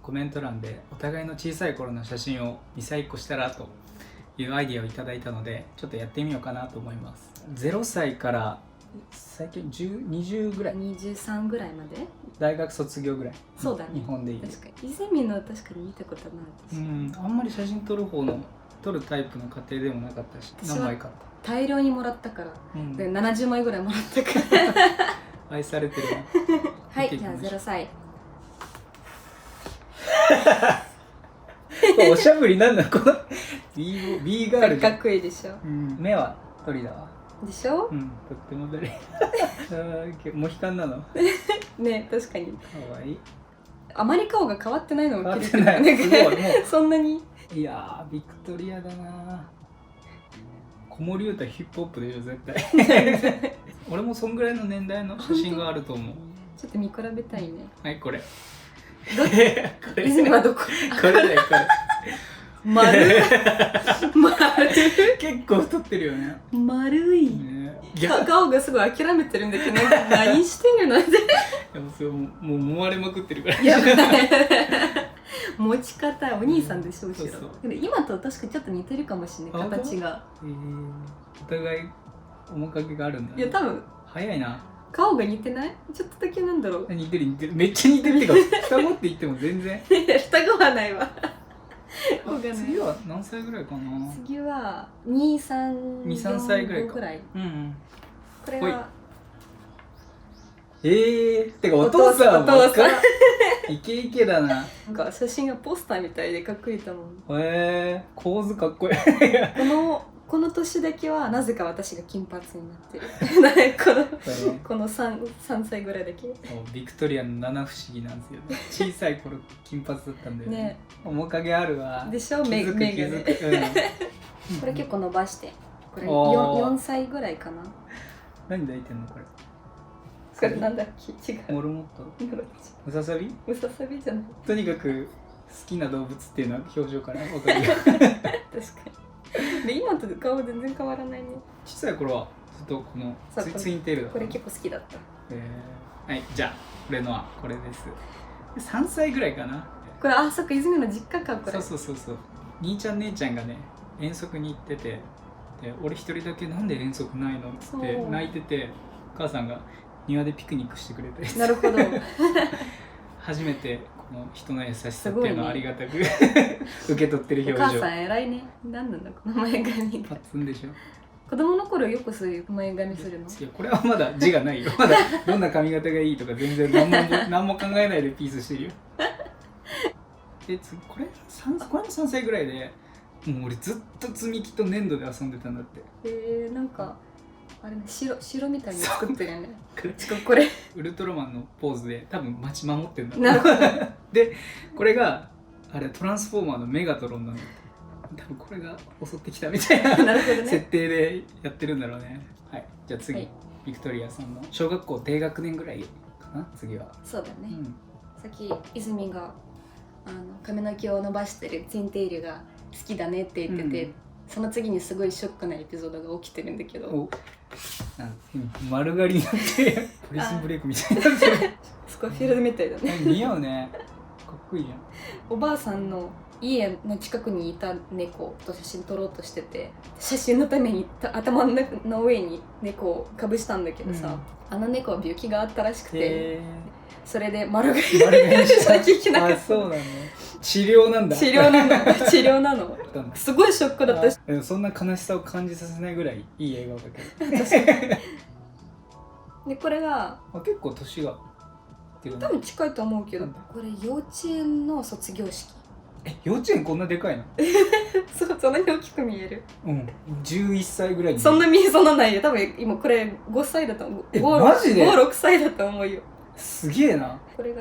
コメント欄でお互いの小さい頃の写真を見再っこしたらというアイディアをいただいたので、ちょっとやってみようかなと思います。0歳から最近20ぐらい、23ぐらいまで、大学卒業ぐらい。そうだね、日本でいい。確かに泉の確かに見たことないあんまり写真撮るタイプの家庭でもなかったし、何枚か大量にもらったから、で70枚ぐらいもらったから愛されてるはい、じゃあ0歳おしゃぶりなんだこの B ガールかっこいいでしょ、目は鳥だわでしょ、とっても鳥モヒカンなのね、確かにかわいい。あまり顔が変わってないのも変わってない、すごいもうそんなに。いやービクトリアだな。子守歌ヒップホップでしょ絶対俺もそんぐらいの年代の写真があると思う。ちょっと見比べたいね。はいこれ泉はどこ？これだよこれ丸結構太ってるよね。丸い、ね、顔がすごい諦めてるんだけど何してるのってでもそれもう揉まれまくってるからやばい持ち方お兄さんでしょ、後ろ。で今と確かちょっと似てるかもしれない形が。お互い面影があるんだ、ね、いや多分早いな。顔が似てない？ちょっとだけなんだろう。似てるめっちゃ似てるってか双子って言っても全然双子はないわ次は何歳ぐらいかな。次は2、3歳ぐらいか。これがてかお父さんもお父さんイケイケだな。なんか写真がポスターみたいでかっこいいと思う。構図かっこいいこの年だけはなぜか私が金髪になってるこの 3歳ぐらいだけ。ビクトリアの七不思議なんですよね。小さい頃金髪だったんだよね。面影あるわでしょ。目がねこれ結構伸ばして、これ 4歳ぐらいかな。何抱いてんのこれ。これなんだっけ。違う。モルモット。ムササビ？ムササビじゃない。とにかく好きな動物っていうのは表情から分かるよ確かに。で今と顔全然変わらないね。小さい頃はずっとこのツインテールだった。これ結構好きだった。はい、じゃあこれです。3歳ぐらいかな。これそっか、泉の実家かこれ。そう兄ちゃん姉ちゃんがね遠足に行ってて、で俺一人だけなんで遠足ないのって泣いてて、お母さんが庭でピクニックしてくれて。なるほど初めてこの人の優しさっていうのをありがたく、受け取ってる表情。お母さん偉いね。何なんだこの前髪が。パッツンでしょ。子供の頃よくそういう前髪するの？いやこれはまだ字がないよ。まだどんな髪型がいいとか全然何も考えないでピースしてるよ。これも3歳ぐらいで、もう俺ずっと積み木と粘土で遊んでたんだって。なんかあれね、城みたいに作ってるよねこれウルトラマンのポーズで多分街守ってんだ。なるほどでこれがあれトランスフォーマーのメガトロンなんだって。多分これが襲ってきたみたいななるほど、ね、設定でやってるんだろうね。はい、じゃあ次、ビクトリアさんの小学校低学年ぐらいかな。次はそうだね、さっき泉が髪の毛を伸ばしてるツインテールが好きだねって言ってて、その次にすごいショックなエピソードが起きてるんだけど、丸刈りになってプリズンブレイクみたいになってるスコフィールドみたいだね似合うね、かっこいいじゃん。おばあさんの家の近くにいた猫と写真撮ろうとしてて、写真のために頭の上に猫をかぶしたんだけどさ、あの猫は病気があったらしくて、それで丸刈りにしなきゃいけなかった。そうなの。治療なんだ。治療なのすごいショックだったし、でもそんな悲しさを感じさせないぐらいいい映画だけどでこれが結構年が多分近いと思うけど、これ幼稚園の卒業式。幼稚園こんなでかいのそんなに大きく見える。11歳ぐらいにそんなないよ。多分今これ5歳だと思う。マジで5、6歳だと思うよ。すげえな。これ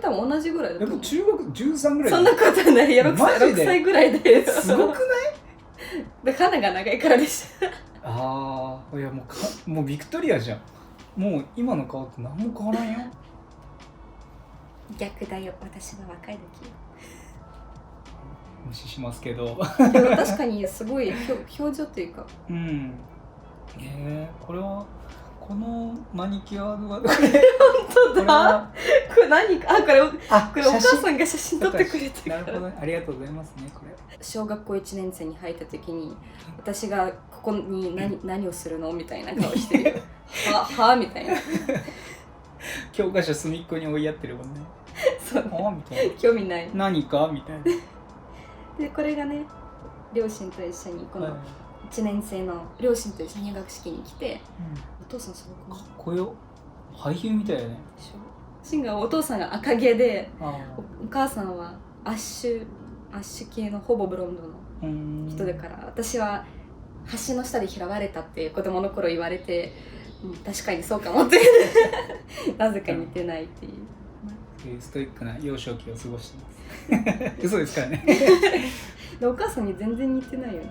多分同じぐらいだと思う。やっぱ中学13ぐらい。そんなことないよ。6歳ぐらいで。すごくない？で鼻が長いからでしょ。いやもうビクトリアじゃん。もう今の顔と何も変わらんよ。逆だよ、私は若い時。無視しますけどでも確かにすごい表情というか。これはこのマニキュアは本当だ。これ何かこれお母写真さんが写真撮ってくれてるからなるほどね、ありがとうございますね。これ小学校1年生に入った時に私がここに何をするのみたいな顔してるよはみたいな教科書隅っこに追いやってるもんね。そうねあみたいな、興味ない何かみたいな。でこれがね両親と一緒にこの1年生の両親と一緒に入学式に来て、お父さんすごくかっこよ、俳優みたいだね。シンがお父さんが赤毛であお母さんはアッシュ系のほぼブロンドのー人だから、私は橋の下で拾われたって子供の頃言われて、確かにそうかもってなぜか似てないっていうストイックな幼少期を過ごしてます嘘ですからねでお母さんに全然似てないよね。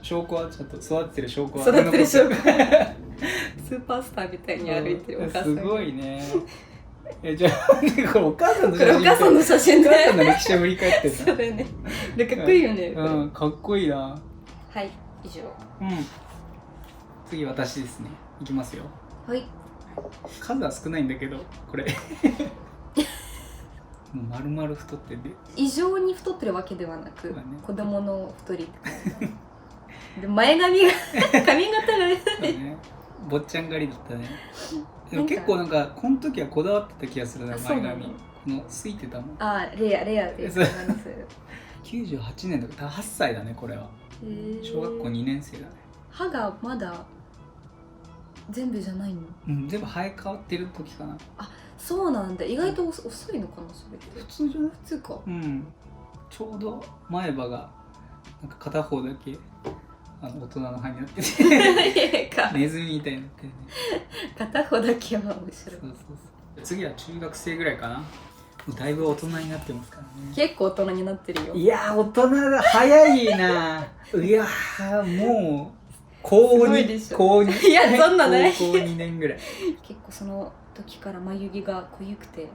証拠はちょっと育ってる証拠は育ってる証拠スーパースターみたいに歩いてるお母さんすごいね。じゃあこれお母さんのこれお母さんの写真でお母さんの歴史を振り返ってるそれねでかっこいいよね、うん、かっこいいな。はい以上。次私ですね。いきますよ。はい数は少ないんだけどこれもう丸々太ってて異常に太ってるわけではなく、まあね子供の太りって感じで前髪が髪型がそうね、坊ちゃん狩りだったね。でも結構なんかこの時はこだわってた気がするな、前髪。このすいてたもん。レアでそう98年だから8歳だね、これは。小学校2年生だね。歯がまだ全部じゃないの？全部生え変わってる時かな。そうなんだ。意外と遅いのかな、それって。普通じゃない？普通か。ちょうど前歯がなんか片方だけ大人の歯になっててネズミみたいになってるね。片方だけは面白い。そう次は中学生ぐらいかな。もうだいぶ大人になってますからね。結構大人になってるよ。いやー大人だ、早いな。いやーもう高2いやそんなない高校2年ぐらい。結構その時から眉毛が濃ゆくて、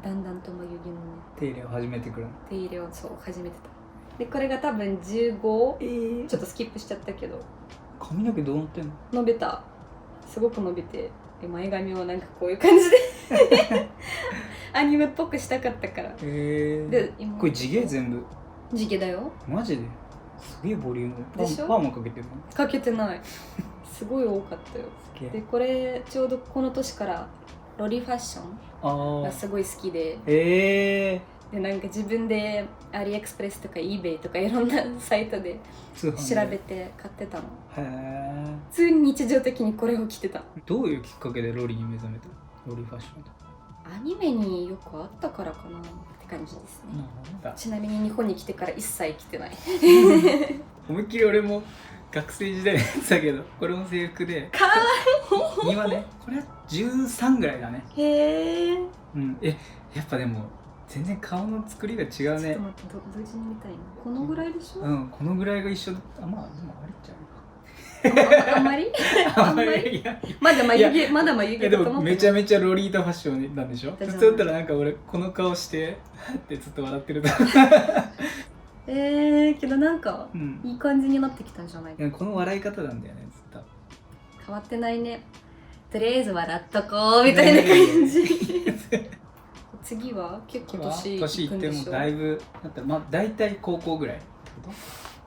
だんだんと眉毛のね手入れを始めてくる。手入れを始めてた。でこれが多分15、ちょっとスキップしちゃったけど髪の毛どうなってんの？伸びた。すごく伸びて、で前髪をなんかこういう感じでアニメっぽくしたかったから。で今これ地毛全部？地毛だよ。マジですげえボリュームでしょ？パーマかけてるの？かけてない。すごい多かったよ。でこれちょうどこの年からロリファッションがすごい好きで、でなんか自分でアリエクスプレスとか eBay とかいろんなサイトで調べて買ってたの。普通に日常的にこれを着てた。どういうきっかけでロリに目覚めた？ロリファッションとアニメによくあったからかなって感じですね。ちなみに日本に来てから一切着てない思いっきり俺も学生時代のやつだけど、これも制服でかわいい今ね、これは13ぐらいだね。へえ。やっぱでも全然顔の作りが違うね。ちょっと待って、同時に見たいな。このぐらいでしょ？このぐらいが一緒だ。まあでもあれちゃうあんまりあんまりまだ眉毛でもめちゃめちゃロリータファッションなんでしょ？普通だったらなんか俺この顔してってずっと笑ってるけどなんかいい感じになってきたんじゃないか。この笑い方なんだよね、ずっと。変わってないね。とりあえず笑っとこうみたいな感じ次は結構年いくんでしょ？いってもだいぶだったら、まあ大体高校ぐらいってこと？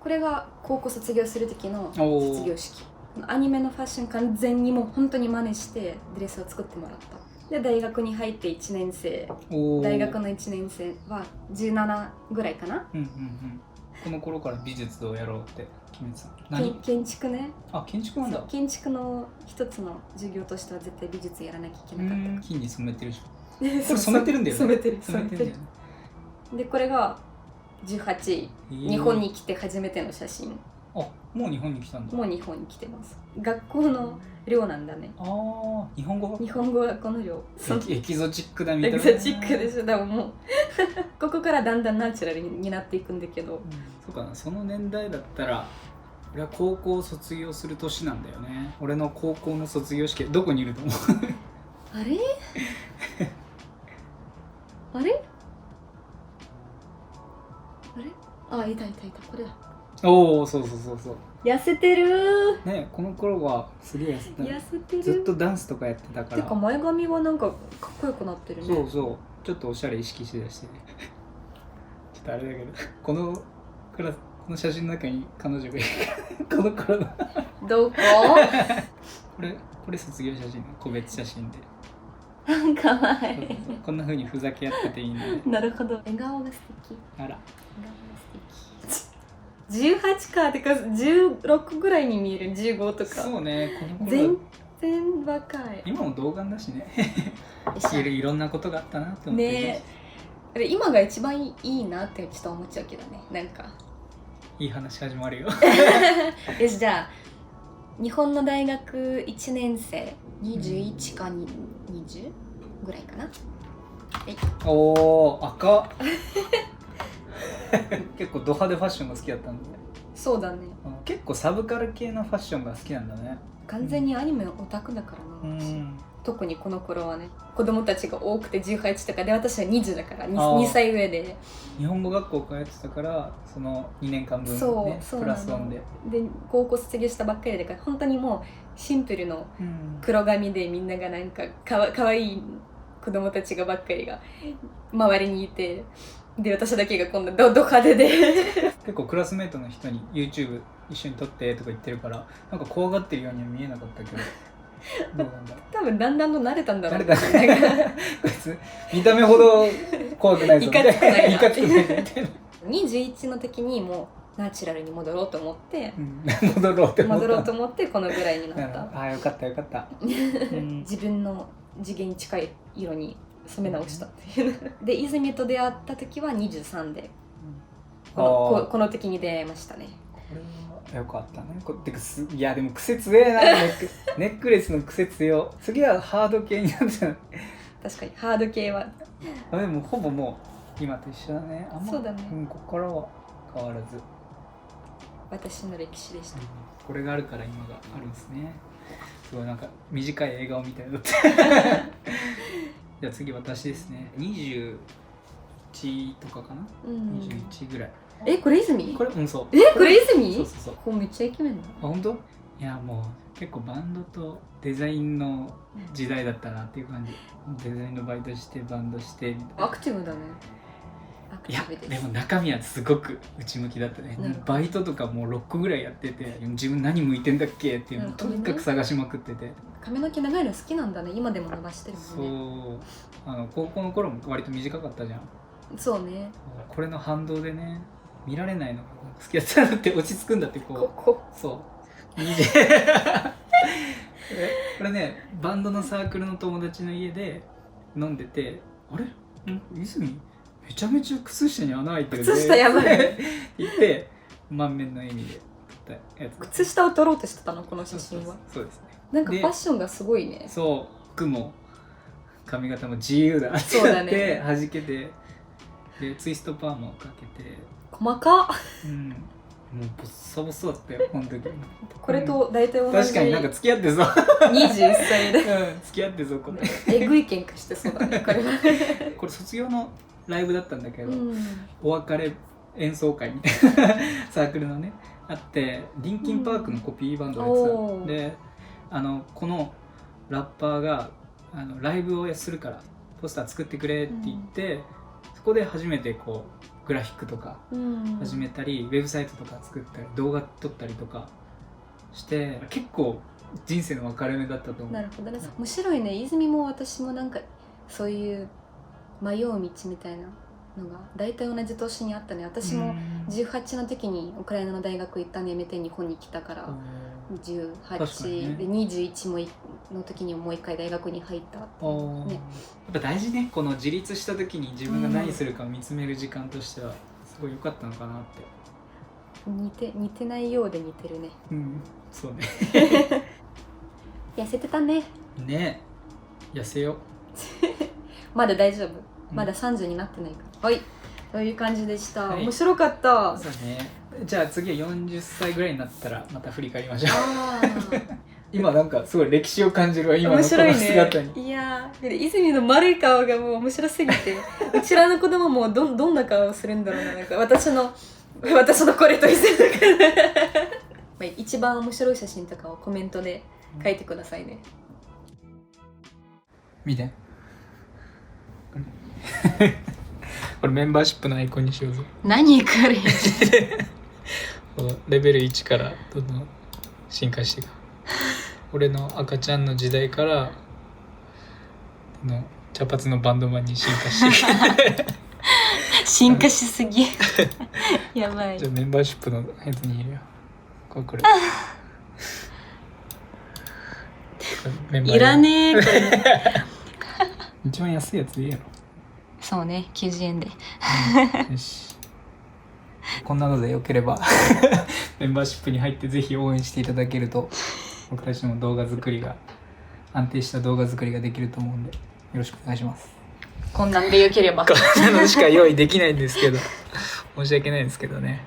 これが高校卒業する時の卒業式。アニメのファッション完全にもう本当に真似してドレスを作ってもらった。で大学に入って1年生、大学の1年生は17ぐらいかな。この頃から美術をやろうって決めてた。建築ね。建築なんだ。建築の一つの授業としては絶対美術やらなきゃいけなかった。金に染めてるしこれ染めてるんだよね。染めてる。でこれが18、日本に来て初めての写真。もう日本に来たんだ。もう日本に来てます。学校の寮なんだね。日本語学校の寮。エキゾチックだみたいな。エキゾチックでしょ。でももうここからだんだんナチュラルになっていくんだけど、そうかな。その年代だったら俺は高校を卒業する年なんだよね。俺の高校の卒業式どこにいると思う？あれあれいたこれだ。そう痩せてるね。この頃はすげえ痩せてる。ずっとダンスとかやってたから。てか前髪はなんかかっこよくなってるね。そうちょっとおしゃれ意識しだしてねちょっとあれだけどこの写真の中に彼女がいるこの頃のどここれ卒業写真の個別写真でかわいい。そうそうそうこんな風にふざけ合ってていいんでなるほど。笑顔が素敵。あら笑顔が素敵。18かってか16ぐらいに見える。15とか。そうねこの頃全然若い。今も童顔だしねいろんなことがあったなって思ってねえ。今が一番いいなってちょっと思っちゃうけどね。なんか。いい話始まるよよし、じゃあ日本の大学1年生21か20ぐらいかな。おー赤っ結構ド派手ファッションが好きだったんでそうだね。結構サブカル系のファッションが好きなんだね。完全にアニメオタクだからな、私特にこの頃はね、子供たちが多くて18とかで、私は20だから 2歳上で、日本語学校通ってたからその2年間分、ね、そうプラスワンで高校卒業したばっかりだから本当にもうシンプルの黒髪で、みんながなんかかわいい子供たちがばっかりが周りにいて、で私だけがこんなド派手で結構クラスメートの人に YouTube 一緒に撮ってとか言ってるからなんか怖がってるようには見えなかったけどどうなんだろう多分だんだんと慣れたんだろう慣れたこいつ見た目ほど怖くないぞみたいな、いかつくないないかつくないぞみたいな21の時にもうナチュラルに戻ろうと思って、戻ろうと思ってこのぐらいになったああよかったよかった、自分の次元に近い色に染め直したっていうで、泉と出会った時は23で、この時に出会いましたね。これはよかったね。いやでも癖強えなネックレスの癖強。次はハード系になるじゃない。確かにハード系はでもほぼもう今と一緒だね。そうだね、ここからは変わらず私の歴史でした、これがあるから今があるんですね。すごいなんか短い映画を見たいだってじゃあ次私ですね。21とかかな、21ぐらい。これ泉？これそう。これ泉？そうそうそう。こうめっちゃイケメンだ。あ、本当？いやもう結構バンドとデザインの時代だったなっていう感じ。デザインのバイトしてバンドしてみたいな。アクティブだね。いやでも中身はすごく内向きだったね。バイトとかもう6個ぐらいやってて、自分何向いてんだっけっていうのをとにかく探しまくってて。髪の毛長いの好きなんだね。今でも伸ばしてるもんね。そう高校の頃も割と短かったじゃん。そうね。これの反動でね、見られないのが好きだったなって落ち着くんだってそうこれね、バンドのサークルの友達の家で飲んでて、あれ泉めちゃめちゃ靴下に穴開いてるね靴下やばい言って満面の笑みで撮ったやつ。靴下を撮ろうとしてたのこの写真は。そうですね。なんかファッションがすごいね。そう、服も髪型も自由だってそうだなってね、弾けて、でツイストパーマをかけて、細かっ。もうボッサボサだったよこの時。これと大体同じ。確かになんか付き合ってそう21歳で付き合ってそうこれえぐい喧嘩してそうだねこれはこれ卒業のライブだったんだけど、お別れ演奏会みたいなサークルのねあって、リンキンパークのコピーバンドをやってた、でこのラッパーがライブをするからポスター作ってくれって言って、そこで初めてこうグラフィックとか始めたり、ウェブサイトとか作ったり動画撮ったりとかして結構人生の分かれ目だったと思う。なるほどね。面白いね。泉も私もなんかそういう迷う道みたいなのが大体同じ年にあったね。私も18の時にウクライナの大学行ったのやめて日本に来たから18で21もの時にもう一回大学に入ったっていうね。やっぱ大事ね、この自立した時に自分が何するかを見つめる時間としてはすごい良かったのかなって。似てないようで似てるね。そうね痩せてたね。ねえ、痩せよまだ大丈夫、まだ30になってないから。はい、という感じでした、面白かった。そうね。じゃあ次は40歳ぐらいになったらまた振り返りましょう今なんかすごい歴史を感じるわ、今のこの姿に。ね、いやー、泉の丸い顔がもう面白すぎてうちらの子供もどんな顔をするんだろうな。なんか私のこれと一緒だから一番面白い写真とかをコメントで書いてくださいね。見てこれメンバーシップのアイコンにしようぜ。何これレベル1からどんどん進化していく。俺の赤ちゃんの時代から茶髪のバンドマンに進化していく。進化しすぎやばい。じゃあメンバーシップのやつにいるよ。これメンバーいらねえこれ一番安いやつでいいやろ。そうね、90円で。よし。こんなのでよければメンバーシップに入ってぜひ応援していただけると、僕たちの動画作りが安定した動画作りができると思うんで、よろしくお願いします。こんなんでよければ。こんなのしか用意できないんですけど申し訳ないですけどね。